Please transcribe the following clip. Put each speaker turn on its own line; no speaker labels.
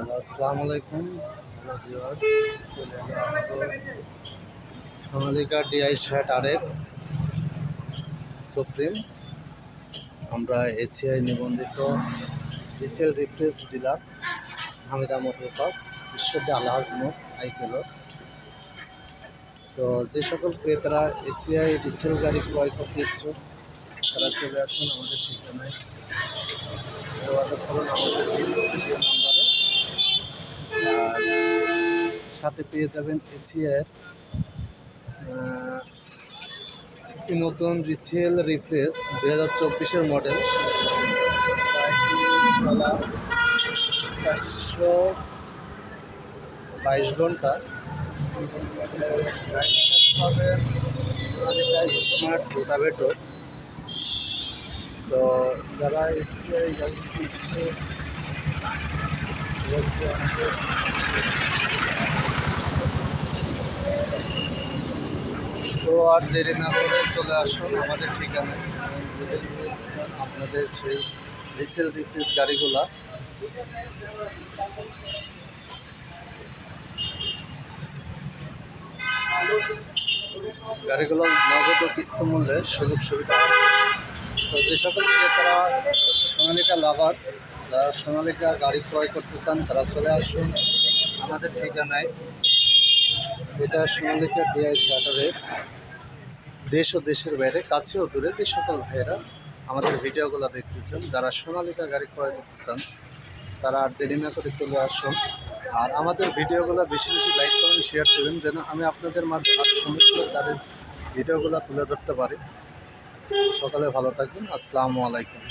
Hello, আসসালামু আলাইকুম viewers. চলে এলো সোনালিকা ডিআই শার্ট আরএক্স সুপ্রিম। আমরা এসিআই নিবন্ধিত রিটেল রিপ্লেস dealer Hamida motor park, Ishwardi Alhaj মোড়, আইকেলো। তো যে সকল ক্রেতারা এসিআই রিটেল গাড়ি ক্রয় করতে ইচ্ছুক তারা চলে আসুন আমাদের ঠিকানায়, যোগাযোগ করুন আমাদের ভিডিও নাম্বারে। আর সাথে পেয়ে যাবেন এসিআইয়ের একটি নতুন রিচেল রিফ্রেশ 2024-এর মডেল, 422 ঘন্টা। পাবেন স্মার্ট রোটাভেটর। তো যারা এসিআই গাড়ি কিনছে তো আর দেরি না করে চলে আসুন আমাদের ঠিকানায়, আপনাদের সেই রিচেল রিফ্রেশ গাড়িগুলা। গাড়িগুলো নগদ ও কিস্তি মূল্যে সুযোগ সুবিধা আছে। তো যে সকল ক্রেতারা সোনালিকা লাভার্স, যারা সোনালিকা গাড়ি ক্রয় করতে চান তারা চলে আসুন আমাদের ঠিকানায়। এটা সোনালিকা ডিআই শার্ট আরএক্স। দেশ ও দেশের বাইরে, কাছে ও দূরে যে সকল ভাইয়েরা আমাদের ভিডিওগুলো দেখতেছেন, যারা সোনালিকা গাড়ি ক্রয় করতে চান তারা আর দেরি না করে চলে আসুন। আর আমাদের ভিডিওগুলো বেশি বেশি লাইক করুন, শেয়ার করবেন, যেন আমি আপনাদের মাঝে আরও সুন্দর সুন্দর গাড়ির ভিডিওগুলো তুলে ধরতে পারি। সকালে ভালো থাকবেন। আসসালামু আলাইকুম।